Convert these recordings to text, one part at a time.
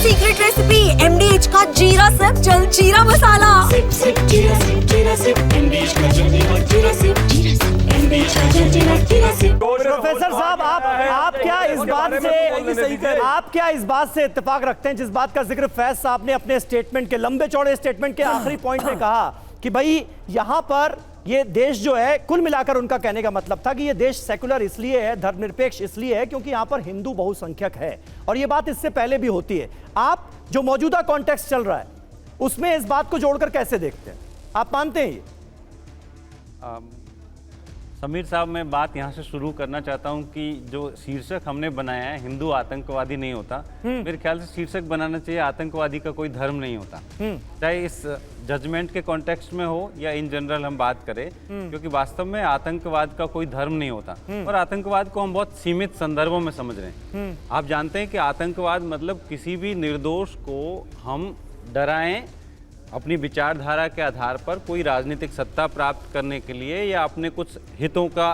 Secret recipe MDH का जीरा SIP जल जीरा मसाला। सिप सिप जीरा सिप MDH का जल जीरा सिप MDH का जल जीरा सिप। प्रोफेसर साहब आप क्या इस बात से इत्तेफाक रखते हैं जिस बात का जिक्र फैज साहब ने अपने स्टेटमेंट के लंबे चौड़े स्टेटमेंट के आखिरी पॉइंट में कहा कि भाई यहां पर ये देश जो है, कुल मिलाकर उनका कहने का मतलब था कि ये देश सेकुलर इसलिए है, धर्मनिरपेक्ष इसलिए है क्योंकि यहां पर हिंदू बहुसंख्यक है, और ये बात इससे पहले भी होती है। आप जो मौजूदा कॉन्टेक्स्ट चल रहा है उसमें इस बात को जोड़कर कैसे देखते हैं? आप मानते हैं ये? समीर साहब, मैं बात यहाँ से शुरू करना चाहता हूँ कि जो शीर्षक हमने बनाया है हिंदू आतंकवादी नहीं होता, मेरे ख्याल से शीर्षक बनाना चाहिए आतंकवादी का कोई धर्म नहीं होता, चाहे इस जजमेंट के कॉन्टेक्स्ट में हो या इन जनरल हम बात करें, क्योंकि वास्तव में आतंकवाद का कोई धर्म नहीं होता और आतंकवाद को हम बहुत सीमित संदर्भों में समझ रहे हैं। आप जानते हैं कि आतंकवाद मतलब किसी भी निर्दोष को हम डराएं अपनी विचारधारा के आधार पर कोई राजनीतिक सत्ता प्राप्त करने के लिए या अपने कुछ हितों का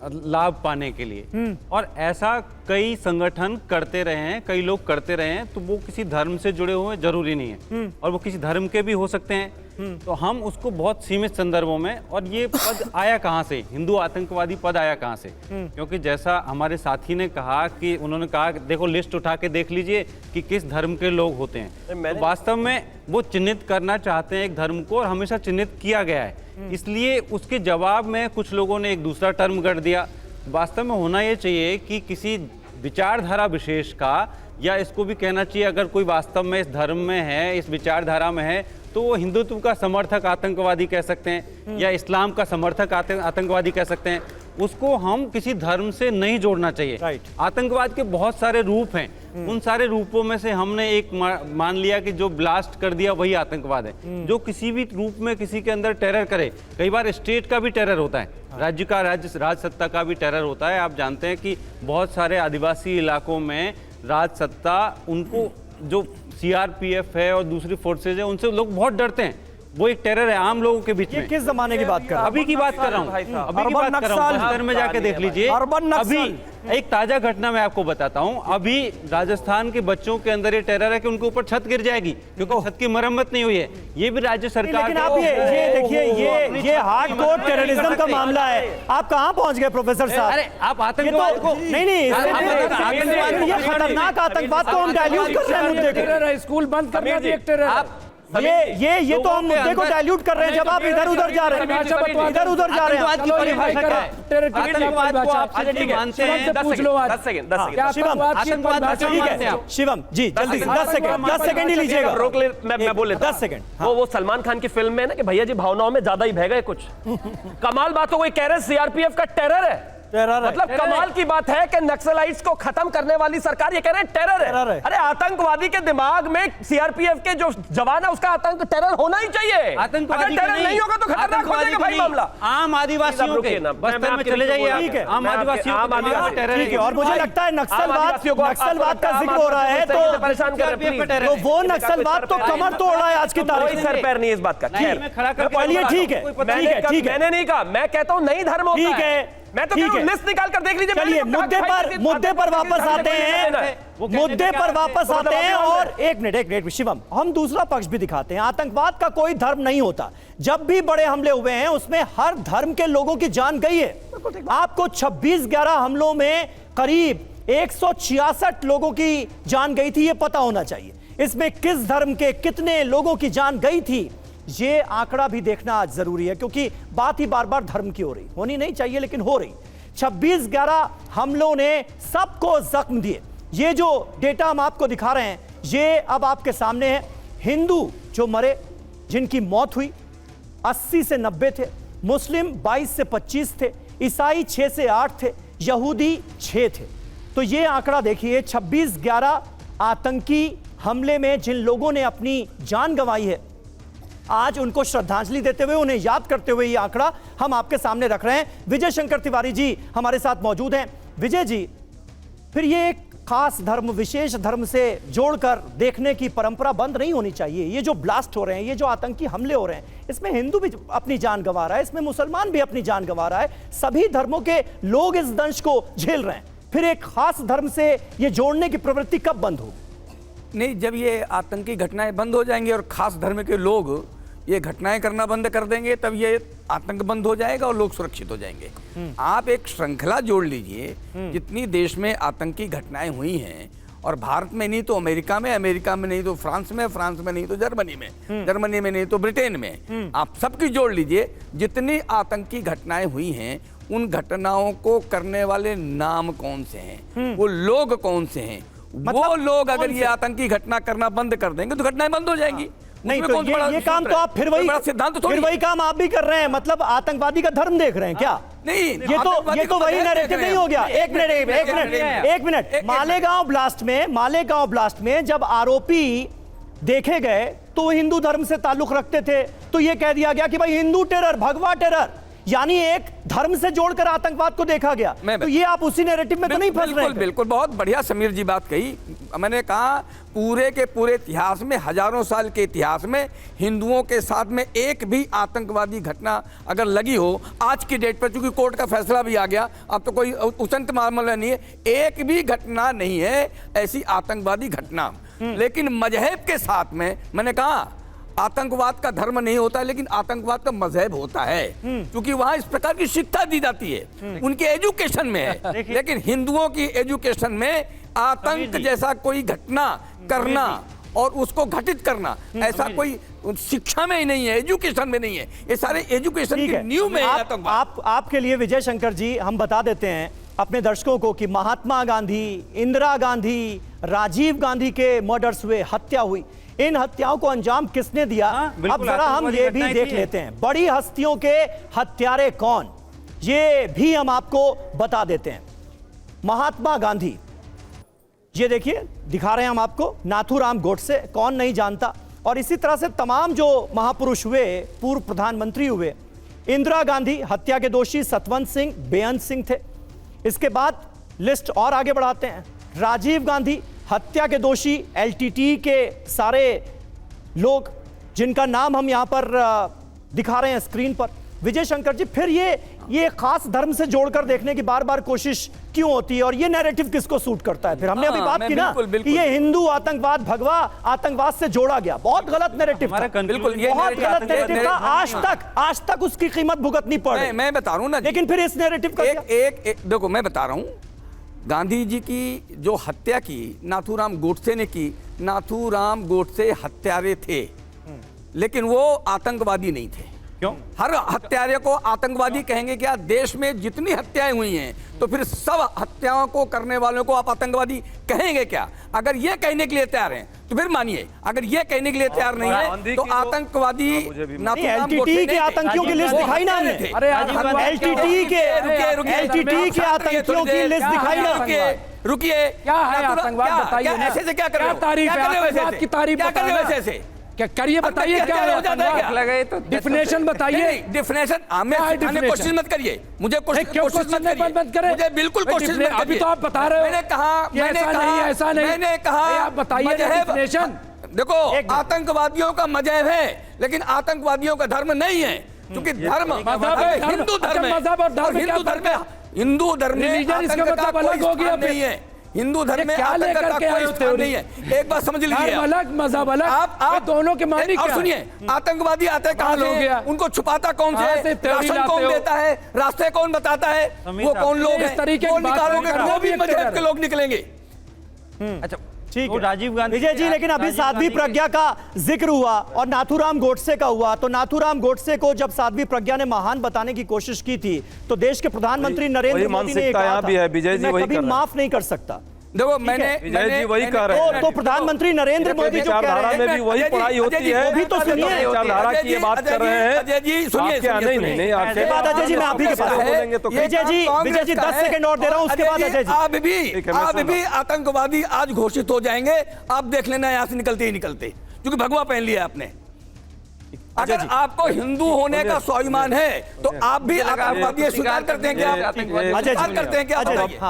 लाभ पाने के लिए, और ऐसा कई संगठन करते रहे हैं, कई लोग करते रहे हैं, तो वो किसी धर्म से जुड़े हुए जरूरी नहीं है और वो किसी धर्म के भी हो सकते हैं। तो हम उसको बहुत सीमित संदर्भों में, और ये पद आया कहाँ से, हिंदू आतंकवादी पद आया कहाँ से? क्योंकि जैसा हमारे साथी ने कहा कि उन्होंने कहा देखो लिस्ट उठा के देख लीजिए कि किस धर्म के लोग होते हैं, तो वास्तव में वो चिन्हित करना चाहते हैं एक धर्म को और हमेशा चिन्हित किया गया है, इसलिए उसके जवाब में कुछ लोगों ने एक दूसरा टर्म गढ़ दिया। वास्तव में होना ये चाहिए कि किसी विचारधारा विशेष का, या इसको भी कहना चाहिए अगर कोई वास्तव में इस धर्म में है, इस विचारधारा में है, तो वो हिंदुत्व का समर्थक आतंकवादी कह सकते हैं या इस्लाम का समर्थक आतंकवादी कह सकते हैं, उसको हम किसी धर्म से नहीं जोड़ना चाहिए। आतंकवाद के बहुत सारे रूप हैं, उन सारे रूपों में से हमने एक मान लिया कि जो ब्लास्ट कर दिया वही आतंकवाद है। जो किसी भी रूप में किसी के अंदर टेरर करे, कई बार स्टेट का भी टेरर होता है, राज सत्ता का भी टेरर होता है। आप जानते हैं कि बहुत सारे आदिवासी इलाकों में राज सत्ता, उनको जो CRPF है और दूसरी फोर्सेज है, उनसे लोग बहुत डरते हैं, वो एक टेरर है आम लोगों के बीच में। किस जमाने की बात कर रहे हैं? अभी की बात कर रहा हूँ, अभी की बात कर रहा हूँ, बस्तर में जाके देख लीजिए। अभी एक ताजा घटना मैं आपको बताता हूँ, अभी राजस्थान के बच्चों के अंदर ये टेरर है कि उनके ऊपर छत गिर जाएगी क्योंकि छत की मरम्मत नहीं हुई है। ये भी राज्य सरकार, लेकिन आप ये देखिए, ये हार्डकोर टेररिज्म का मामला है। आप कहाँ पहुंच गए प्रोफेसर साहब? अरे आप आतंकवाद को नहीं, ये खतरनाक आतंकवाद को हम डाइल्यूट कर रहे हैं मुद्दे को। स्कूल बंद करना भी एक टेरर है। ये तो हम मुद्दे को डाइल्यूट कर रहे हैं जब आप इधर उधर जा रहे हैं, इधर उधर जा रहे हैं। आतंकवाद की परिभाषा क्या है? आतंकवाद को आप मानते हैं? 10 सेकंड शिवम जी जल्दी 10 सेकंड ही लीजिएगा, रोक ले, मैं बोल लेता 10 सेकंड। वो सलमान खान की फिल्म में ना कि भैया जी भावनाओं में ज्यादा ही बह गए कुछ। कमाल बात हो, कोई कह रहे CRPF का टेरर है, मतलब कमाल की बात है कि नक्सलाइट्स को खत्म करने वाली सरकार ये कह रहे हैं टेरर है। अरे आतंकवादी के दिमाग में CRPF के जो जवान है उसका आतंक टेरर होना ही चाहिए। आतंकवादी टेरर नहीं होगा तो खतरनाक हो जाएगा भाई मामला। आम आदिवासियों के बस्तर में चले जाइए, आम आदिवासियों का टेरर है। और मुझे लगता है नक्सलवाद का जिक्र हो रहा है तो परेशान कर रहे हैं, तो वो नक्सलवाद तो कमर तोड़ रहा है आज की तारीख में। सर पैर नहीं इस बात का। चलिए ठीक है, मैंने नहीं कहा, मैं कहता हूं नहीं धर्म होता है। ठीक है, मैं तो लिस्ट निकाल कर देख लीजिए। चलिए मुद्दे पर वापस आते हैं और एक मिनट शिवम, हम दूसरा पक्ष भी दिखाते हैं। आतंकवाद का कोई धर्म नहीं होता। जब भी बड़े हमले हुए हैं उसमें हर धर्म के लोगों की जान गई है। आपको 26/11 हमलों में करीब 166 लोगों की जान गई थी, ये पता होना चाहिए। इसमें किस धर्म के कितने लोगों की जान गई थी ये आंकड़ा भी देखना आज जरूरी है, क्योंकि बात ही बार बार धर्म की हो रही, होनी नहीं चाहिए लेकिन हो रही। 26/11 हमलों ने सबको जख्म दिए। ये जो डेटा हम आपको दिखा रहे हैं ये अब आपके सामने है। हिंदू जो मरे, जिनकी मौत हुई 80 से 90 थे, मुस्लिम 22 से 25 थे, ईसाई 6 से 8 थे, यहूदी 6 थे। तो ये आंकड़ा देखिए, 26/11 आतंकी हमले में जिन लोगों ने अपनी जान गंवाई है, आज उनको श्रद्धांजलि देते हुए, उन्हें याद करते हुए ये आंकड़ा हम आपके सामने रख रहे हैं। विजय शंकर तिवारी जी हमारे साथ मौजूद हैं। विजय जी, फिर ये एक खास धर्म, विशेष धर्म से जोड़कर देखने की परंपरा बंद नहीं होनी चाहिए। ये जो ब्लास्ट हो रहे हैं, ये जो आतंकी हमले हो रहे हैं, इसमें हिंदू भी अपनी जान गंवा रहा है, इसमें मुसलमान भी अपनी जान गंवा रहा है, सभी धर्मों के लोग इस दंश को झेल रहे हैं। फिर एक खास धर्म से ये जोड़ने की प्रवृत्ति कब बंद होगी? नहीं, जब ये आतंकी घटनाएं बंद हो जाएंगी और खास धर्म के लोग ये घटनाएं करना बंद कर देंगे, तब ये आतंक बंद हो जाएगा और लोग सुरक्षित हो जाएंगे। आप एक श्रृंखला जोड़ लीजिए, जितनी देश में आतंकी घटनाएं हुई हैं, और भारत में नहीं तो अमेरिका में, अमेरिका में नहीं तो फ्रांस में, फ्रांस में नहीं तो जर्मनी में, जर्मनी में नहीं तो ब्रिटेन में, आप सबकी जोड़ लीजिए, जितनी आतंकी घटनाएं हुई हैं, उन घटनाओं को करने वाले नाम कौन से हैं, वो लोग कौन से हैं, वो लोग अगर ये आतंकी घटना करना बंद कर देंगे तो घटनाएं बंद हो जाएंगी। नहीं तो ये काम तो आप फिर वही काम आप भी कर रहे हैं, मतलब आतंकवादी का धर्म देख रहे हैं क्या? नहीं, ये तो वही नैरेटिव नहीं हो गया। एक मिनट मालेगांव ब्लास्ट में जब आरोपी देखे गए तो वो हिंदू धर्म से ताल्लुक रखते थे, तो ये कह दिया गया कि भाई हिंदू टेरर, भगवा टेरर, यानी एक धर्म से जोड़कर आतंकवाद को देखा गया। तो ये आप उसी नैरेटिव में तो नहीं फंस रहे? बिल्कुल, बहुत बढ़िया समीर जी बात कही। मैंने कहा पूरे के पूरे इतिहास में, हजारों साल के इतिहास में हिंदुओं के साथ में एक भी आतंकवादी घटना अगर लगी हो, आज की डेट पर, चूंकि कोर्ट का फैसला भी आ गया, अब तो कोई उचंत मामला नहीं है, एक भी घटना नहीं है ऐसी आतंकवादी घटना। लेकिन मजहब के साथ में, मैंने कहा आतंकवाद का धर्म नहीं होता, लेकिन आतंकवाद का मजहब होता है, क्योंकि वहां इस प्रकार की शिक्षा दी जाती है, उनके एजुकेशन में है। लेकिन हिंदुओं की एजुकेशन में आतंक जैसा कोई घटना करना और उसको घटित करना, ऐसा कोई शिक्षा में ही नहीं है, एजुकेशन में नहीं है, ये सारे एजुकेशन की नींव में है। आपके लिए विजय शंकर जी हम बता देते हैं अपने दर्शकों को कि महात्मा गांधी, इंदिरा गांधी, राजीव गांधी के मर्डर्स हुए, हत्या हुई, इन हत्याओं को अंजाम किसने दिया? अब जरा हम ये भी देख लेते हैं, बड़ी हस्तियों के हत्यारे कौन, ये भी हम आपको बता देते हैं। महात्मा गांधी, ये देखिए दिखा रहे हैं हम आपको, नाथूराम गोडसे, कौन नहीं जानता। और इसी तरह से तमाम जो महापुरुष हुए, पूर्व प्रधानमंत्री हुए। इंदिरा गांधी हत्या के दोषी सतवंत सिंह, बेअंत सिंह थे। इसके बाद लिस्ट और आगे बढ़ाते हैं, राजीव गांधी हत्या के दोषी एलटीटी के सारे लोग, जिनका नाम हम यहां पर दिखा रहे हैं स्क्रीन पर। विजय शंकर जी, फिर ये खास धर्म से जोड़कर देखने की बार बार कोशिश क्यों होती है, और ये नैरेटिव किसको सूट करता है? फिर हमने अभी बात की ना कि ये हिंदू आतंकवाद, भगवा आतंकवाद से जोड़ा गया, बहुत गलत नैरेटिव था, बिल्कुल बहुत गलत नैरेटिव था। आज तक उसकी कीमत भुगतनी पड़ रही। मैं बता रहा हूं ना, लेकिन फिर इस नैरेटिव का एक देखो, मैं बता रहा हूं, गांधी जी की जो हत्या की नाथूराम गोडसे ने की, नाथूराम गोडसे हत्यारे थे, लेकिन वो आतंकवादी नहीं थे। क्यों? हर हत्यारे को आतंकवादी कहेंगे क्या? देश में जितनी हत्याएं हुई हैं, तो फिर सब हत्याओं को करने वालों को आप आतंकवादी कहेंगे क्या? अगर ये कहने के लिए तैयार हैं तो फिर मानिए, अगर ये कहने के लिए तैयार नहीं है तो आतंकवादी एलटीटी के आतंकियों की लिस्ट दिखाई ना हमने। एलटीटी के आतंकियों की लिस्ट दिखाई ना। रुकिए, क्या है आतंकवाद बताइए ना। ऐसे से क्या कर रहे हो? तारीफ है, आतंकवाद की तारीफ क्या कर रहे हो? ऐसे क्या करिए, बताइए क्या है आतंकवाद? लगे तो डिफिनेशन बताइए। डिफिनेशन हमें कोशिश मत करिए, मुझे कोशिश मत करिए, मुझे बिल्कुल कोशिश मत करिए। अभी तो आप बता रहे हो, मैंने कहा ऐसा नहीं, मैंने कहा आप बताइए डिफिनेशन। देखो, आतंकवादियों का मजहब है, लेकिन आतंकवादियों का धर्म नहीं है, क्योंकि धर्म हिंदू धर्म है, हिंदू धर्म में इसका मतलब अलग हो गया नहीं है। हिंदू धर्म में आतंक का कोई स्थान नहीं है। एक बात समझ लीजिए, अलग मजहब अलग, आप दोनों के मालिक। और सुनिए, आतंकवादी आते कहां से? उनको छुपाता कौन से? राशन कौन देता है? रास्ते कौन बताता है? वो कौन लोग हैं? वो निकालोगे, वो भी मजहब के लोग निकलेंगे। अच्छा ठीक है राजीव गांधी। विजय जी, लेकिन अभी साध्वी प्रज्ञा का जिक्र हुआ और नाथूराम गोडसे का हुआ, तो नाथूराम गोडसे को जब साध्वी प्रज्ञा ने महान बताने की कोशिश की थी, तो देश के प्रधानमंत्री नरेंद्र मोदी ने कहा था मैं कभी माफ नहीं कर सकता। देखो, मैंने वही कह रहे हैं, तो प्रधानमंत्री नरेंद्र मोदी जो कह रहे हैं भी वही पढ़ाई होती है, भी तो सुनिए, विचारधारा की ये बात कर रहे हैं। अजय जी सुनिए, नहीं आपके बाद अजय जी मैं आप ही के पास बोलेंगे तो विजय जी 10 सेकंड और दे रहा हूं, उसके बाद अजय जी। आप भी आतंकवादी आज घोषित हो जाएंगे, आप देख लेना, यहाँ से निकलते ही निकलते, क्योंकि भगवा पहन लिया आपने। अगर आपको हिंदू होने का स्वाभिमान है तो आप भी आतंकवादी स्वीकार करते हैं क्या? स्वीकार करते हैं क्या?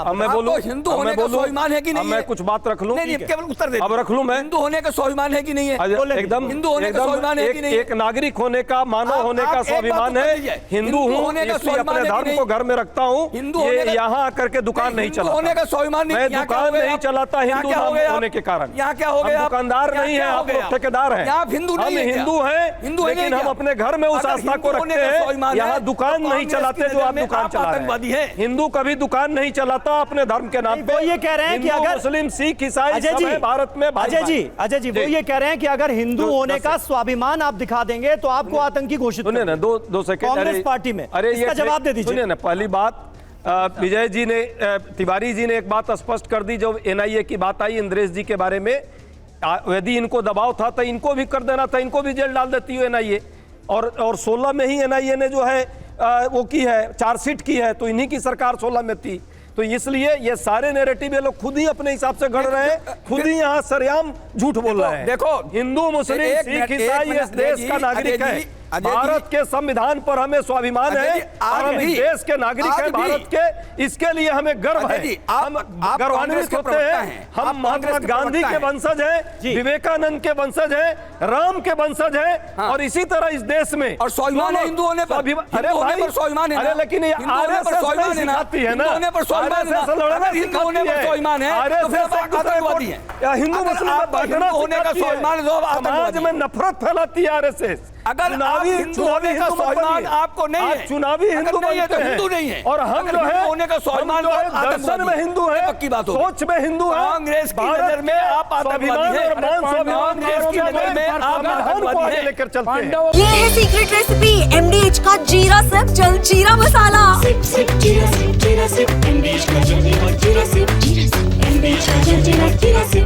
अब मैं बोलूं, हिंदू होने का स्वाभिमान है कि नहीं? मैं कुछ बात रख लूं, नहीं, केवल उत्तर दे। अब रख लूं मैं। हिंदू होने का स्वाभिमान है कि नहीं है? एकदम हिंदू होने का स्वाभिमान है कि नहीं? एक नागरिक होने का, मानव होने का स्वाभिमान है। हिंदू हूँ, इसलिए अपने धर्म को घर में रखता हूँ। ये यहाँ आकर के दुकान नहीं चलाता, होने का स्वाभिमान मैं दुकान नहीं चलाता हिंदू होने के कारण। यहाँ क्या हो गया? दुकानदार नहीं है, आप लोग ठेकेदार हैं। आप हिंदू हम हिंदू हैं, लेकिन हम अपने घर में उस आस्था को रखते हैं। यहाँ दुकान नहीं चलाते जो आप दुकान चला रहे हैं। हिंदू कभी दुकान नहीं चलाता अपने धर्म के नाम पे। वो ये कह रहे हैं कि अगर मुस्लिम, सिख, ईसाई सब है भारत में। अजय जी वो ये कह रहे हैं कि अगर हिंदू होने का स्वाभिमान आप दिखा देंगे तो आपको आतंकी घोषित सुनिए ना, दो सेकंड। कांग्रेस पार्टी में इसका जवाब दे दीजिए। सुनिए ना, पहली बात विजय जी ने, तिवारी जी ने एक बात स्पष्ट कर दी। जब एनआईए की बात आई इंद्रेश जी के बारे में, यदि इनको दबाव था तो इनको भी कर देना था, इनको भी जेल डाल देती है एनआईए। और 16 में ही एनआईए ने जो है वो की है, चार्जशीट की है, तो इन्हीं की सरकार 16 में थी। तो इसलिए ये सारे नैरेटिव ये लोग खुद ही अपने हिसाब से गढ़ रहे हैं, खुद ही यहाँ सरेआम झूठ बोल रहे हैं। देखो, हिंदू, मुस्लिम, सिख, ईसाई इस देश का नागरिक है। भारत के संविधान पर हमें स्वाभिमान है, हम इस देश के नागरिक हैं भारत के, इसके लिए हमें गर्व है। हम गौरवान्वित होते हैं। हम महात्मा गांधी के वंशज हैं, विवेकानंद के वंशज हैं, राम के वंशज हैं, और इसी तरह इस देश में और स्वाभिमान है हिंदू होने पर। अरे भाई, स्वाभिमान है, अरे लेकिन ये आरएसएस सिखाती है ना, होने पर स्वाभिमान है, हिंदू होने पर स्वाभिमान है, हिंदू मुस्लिम होने का स्वाभिमान समाज में नफरत फैलाती है आरएसएस। अगर चुनावी का स्वाभिमान आपको नहीं है, चुनावी हिंदू बनते हैं, हिंदू नहीं है, और हम जो है होने का स्वाभिमान दर्शन में हिंदू है, पक्की बात हो, सोच में हिंदू है। कांग्रेस की नजर में आप आतंकवादी हैं, कांग्रेस की नजर में आप आतंकवादी लेकर चलते हैं। ये है सीक्रेट रेसिपी एमडीएच का जीरा सिर्फ जल जीरा मसाला। सिप सिप जीरा सिप एमडीएच का जल जीरा सिप एमडीएच का जल जीरा सिप।